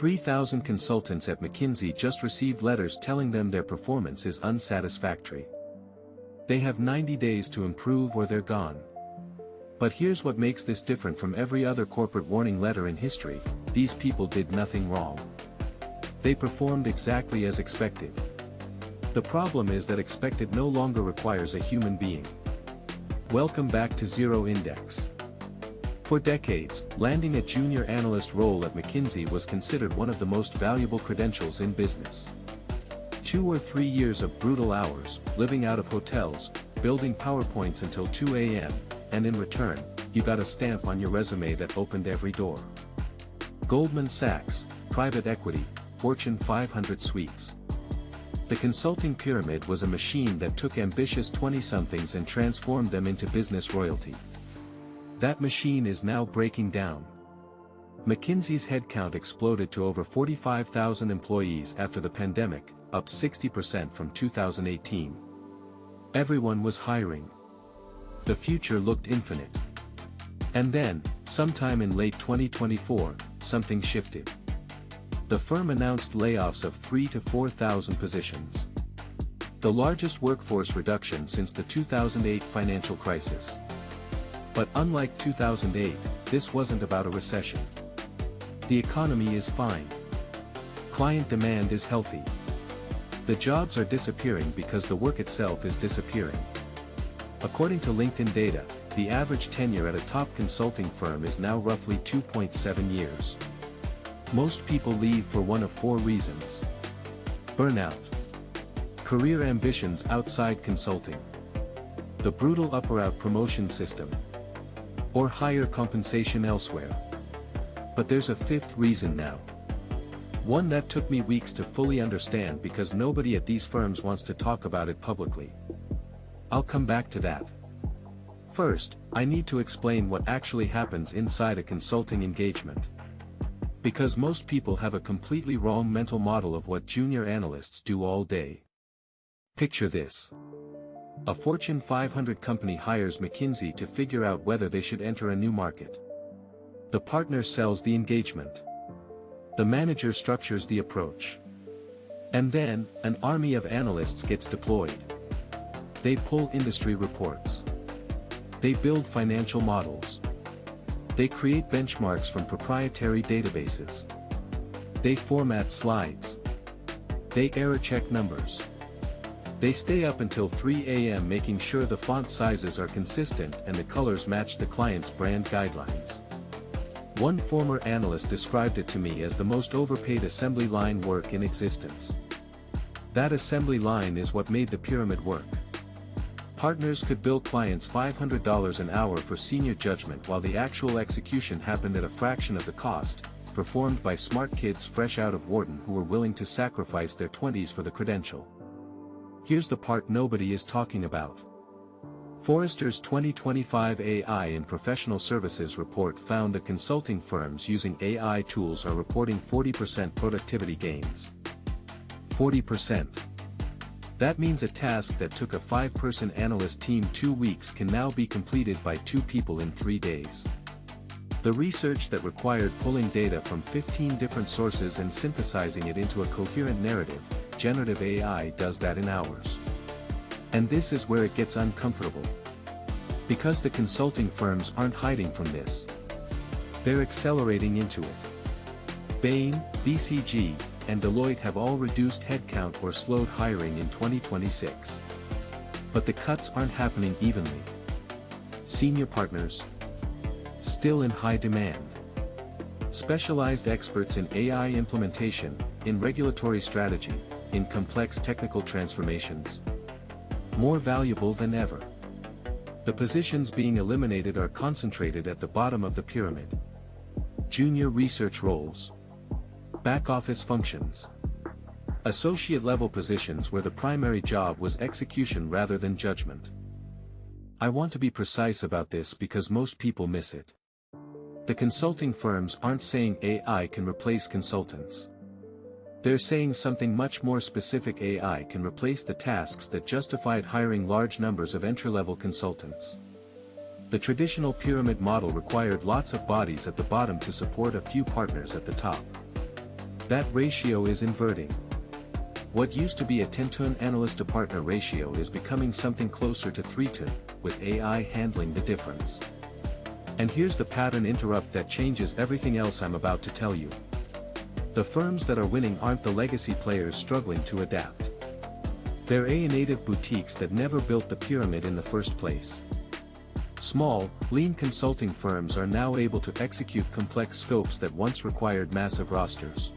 3,000 consultants at McKinsey just received letters telling them their performance is unsatisfactory. They have 90 days to improve or they're gone. But here's what makes this different from every other corporate warning letter in history: these people did nothing wrong. They performed exactly as expected. The problem is that expected no longer requires a human being. Welcome back to Zero Index. For decades, landing a junior analyst role at McKinsey was considered one of the most valuable credentials in business. 2 or 3 years of brutal hours, living out of hotels, building PowerPoints until 2 a.m., and in return, you got a stamp on your resume that opened every door. Goldman Sachs, private equity, Fortune 500 suites. The consulting pyramid was a machine that took ambitious 20-somethings and transformed them into business royalty. That machine is now breaking down. McKinsey's headcount exploded to over 45,000 employees after the pandemic, up 60% from 2018. Everyone was hiring. The future looked infinite. And then, sometime in late 2024, something shifted. The firm announced layoffs of 3,000 to 4,000 positions. The largest workforce reduction since the 2008 financial crisis. But unlike 2008, this wasn't about a recession. The economy is fine. Client demand is healthy. The jobs are disappearing because the work itself is disappearing. According to LinkedIn data, the average tenure at a top consulting firm is now roughly 2.7 years. Most people leave for one of 4 reasons. Burnout. Career ambitions outside consulting. The brutal up-or-out promotion system. Or higher compensation elsewhere. But there's a 5th reason now. One that took me weeks to fully understand because nobody at these firms wants to talk about it publicly. I'll come back to that. First, I need to explain what actually happens inside a consulting engagement. Because most people have a completely wrong mental model of what junior analysts do all day. Picture this. A Fortune 500 company hires McKinsey to figure out whether they should enter a new market. The partner sells the engagement. The manager structures the approach. And then, an army of analysts gets deployed. They pull industry reports. They build financial models. They create benchmarks from proprietary databases. They format slides. They error-check numbers. They stay up until 3 a.m. making sure the font sizes are consistent and the colors match the client's brand guidelines. One former analyst described it to me as the most overpaid assembly line work in existence. That assembly line is what made the pyramid work. Partners could bill clients $500 an hour for senior judgment while the actual execution happened at a fraction of the cost, performed by smart kids fresh out of Wharton who were willing to sacrifice their 20s for the credential. Here's the part nobody is talking about. Forrester's 2025 AI in Professional Services report found that consulting firms using AI tools are reporting 40% productivity gains. 40%. That means a task that took a 5-person analyst team 2 weeks can now be completed by 2 people in 3 days. The research that required pulling data from 15 different sources and synthesizing it into a coherent narrative, generative AI does that in hours. And this is where it gets uncomfortable. Because the consulting firms aren't hiding from this. They're accelerating into it. Bain, BCG, and Deloitte have all reduced headcount or slowed hiring in 2026. But the cuts aren't happening evenly. Senior partners. Still in high demand. Specialized experts in AI implementation, in regulatory strategy, in complex technical transformations. More valuable than ever. The positions being eliminated are concentrated at the bottom of the pyramid. Junior research roles. Back-office functions. Associate-level positions where the primary job was execution rather than judgment. I want to be precise about this because most people miss it. The consulting firms aren't saying AI can replace consultants. They're saying something much more specific: AI can replace the tasks that justified hiring large numbers of entry-level consultants. The traditional pyramid model required lots of bodies at the bottom to support a few partners at the top. That ratio is inverting. What used to be a 10-to-1 analyst-to-partner ratio is becoming something closer to 3-to-1, with AI handling the difference. And here's the pattern interrupt that changes everything else I'm about to tell you. The firms that are winning aren't the legacy players struggling to adapt. They're AI-native boutiques that never built the pyramid in the first place. Small, lean consulting firms are now able to execute complex scopes that once required massive rosters.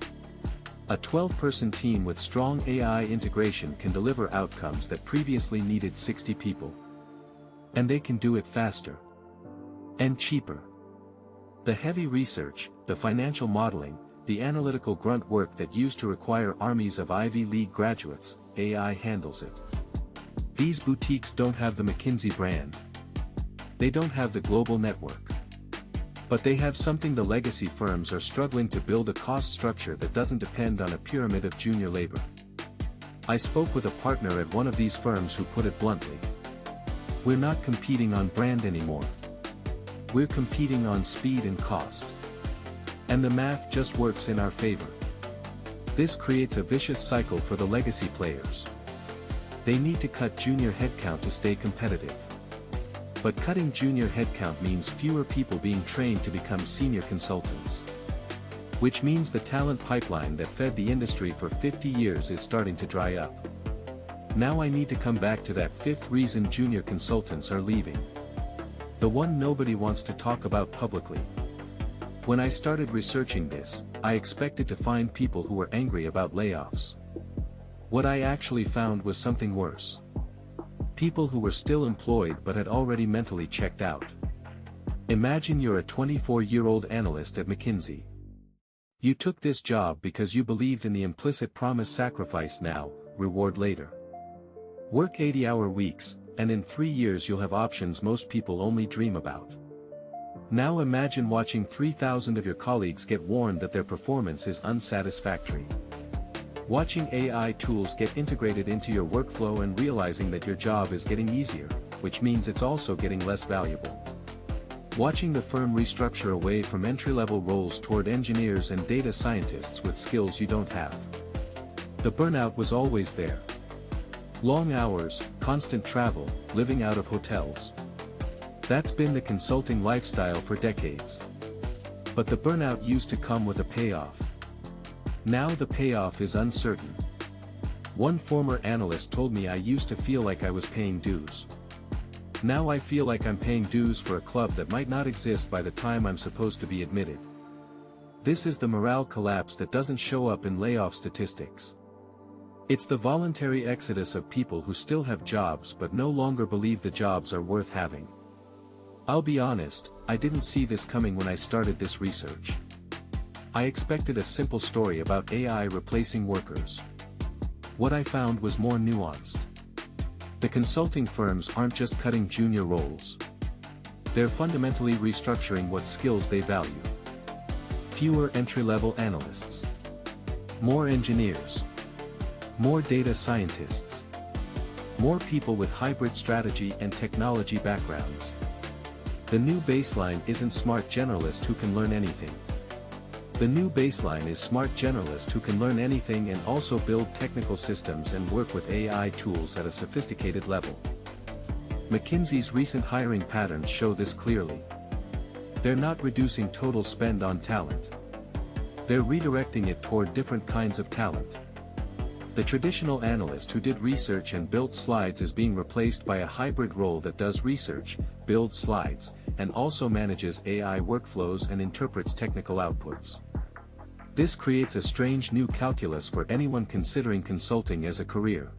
A 12-person team with strong AI integration can deliver outcomes that previously needed 60 people. And they can do it faster. And cheaper. The heavy research, the financial modeling, the analytical grunt work that used to require armies of Ivy League graduates, AI handles it. These boutiques don't have the McKinsey brand. They don't have the global network. But they have something the legacy firms are struggling to build: a cost structure that doesn't depend on a pyramid of junior labor. I spoke with a partner at one of these firms who put it bluntly. We're not competing on brand anymore. We're competing on speed and cost. And the math just works in our favor. This creates a vicious cycle for the legacy players. They need to cut junior headcount to stay competitive. But cutting junior headcount means fewer people being trained to become senior consultants. Which means the talent pipeline that fed the industry for 50 years is starting to dry up. Now I need to come back to that fifth reason junior consultants are leaving. The one nobody wants to talk about publicly. When I started researching this, I expected to find people who were angry about layoffs. What I actually found was something worse. People who were still employed but had already mentally checked out. Imagine you're a 24-year-old analyst at McKinsey. You took this job because you believed in the implicit promise: sacrifice now, reward later. Work 80-hour weeks, and in 3 years you'll have options most people only dream about. Now imagine watching 3,000 of your colleagues get warned that their performance is unsatisfactory. Watching AI tools get integrated into your workflow and realizing that your job is getting easier, which means it's also getting less valuable. Watching the firm restructure away from entry-level roles toward engineers and data scientists with skills you don't have. The burnout was always there. Long hours, constant travel, living out of hotels. That's been the consulting lifestyle for decades. But the burnout used to come with a payoff. Now the payoff is uncertain. One former analyst told me I used to feel like I was paying dues. Now I feel like I'm paying dues for a club that might not exist by the time I'm supposed to be admitted. This is the morale collapse that doesn't show up in layoff statistics. It's the voluntary exodus of people who still have jobs but no longer believe the jobs are worth having. I'll be honest, I didn't see this coming when I started this research. I expected a simple story about AI replacing workers. What I found was more nuanced. The consulting firms aren't just cutting junior roles. They're fundamentally restructuring what skills they value. Fewer entry-level analysts. More engineers. More data scientists. More people with hybrid strategy and technology backgrounds. The new baseline isn't smart generalist who can learn anything. The new baseline is smart generalist who can learn anything and also build technical systems and work with AI tools at a sophisticated level. McKinsey's recent hiring patterns show this clearly. They're not reducing total spend on talent. They're redirecting it toward different kinds of talent. The traditional analyst who did research and built slides is being replaced by a hybrid role that does research, builds slides, and also manages AI workflows and interprets technical outputs. This creates a strange new calculus for anyone considering consulting as a career.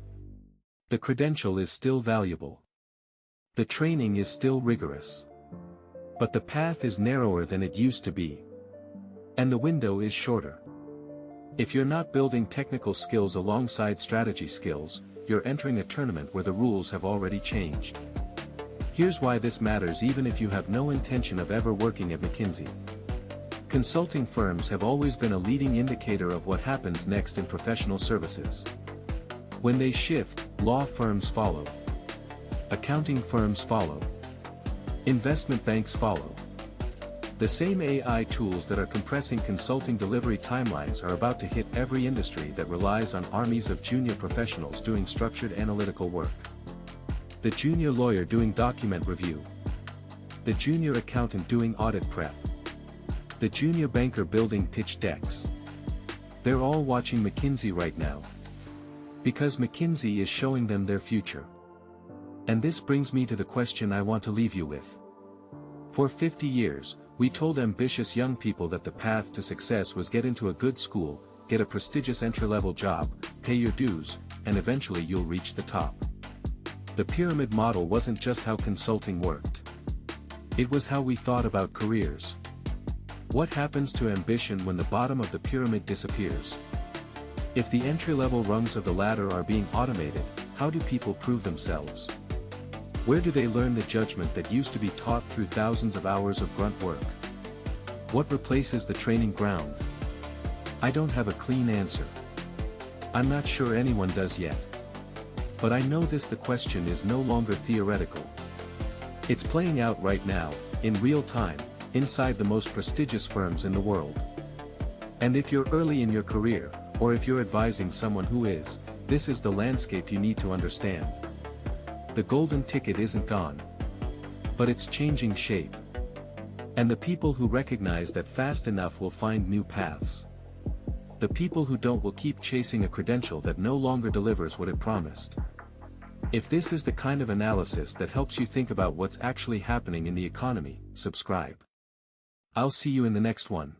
The credential is still valuable. The training is still rigorous. But the path is narrower than it used to be. And the window is shorter. If you're not building technical skills alongside strategy skills, you're entering a tournament where the rules have already changed. Here's why this matters even if you have no intention of ever working at McKinsey. Consulting firms have always been a leading indicator of what happens next in professional services. When they shift, law firms follow. Accounting firms follow. Investment banks follow. The same AI tools that are compressing consulting delivery timelines are about to hit every industry that relies on armies of junior professionals doing structured analytical work. The junior lawyer doing document review. The junior accountant doing audit prep. The junior banker building pitch decks. They're all watching McKinsey right now. Because McKinsey is showing them their future. And this brings me to the question I want to leave you with. For 50 years, we told ambitious young people that the path to success was get into a good school, get a prestigious entry-level job, pay your dues, and eventually you'll reach the top. The pyramid model wasn't just how consulting worked. It was how we thought about careers. What happens to ambition when the bottom of the pyramid disappears? If the entry-level rungs of the ladder are being automated, how do people prove themselves? Where do they learn the judgment that used to be taught through thousands of hours of grunt work? What replaces the training ground? I don't have a clean answer. I'm not sure anyone does yet. But I know the question is no longer theoretical. It's playing out right now, in real time, inside the most prestigious firms in the world. And if you're early in your career, or if you're advising someone who is, this is the landscape you need to understand. The golden ticket isn't gone. But it's changing shape. And the people who recognize that fast enough will find new paths. The people who don't will keep chasing a credential that no longer delivers what it promised. If this is the kind of analysis that helps you think about what's actually happening in the economy, subscribe. I'll see you in the next one.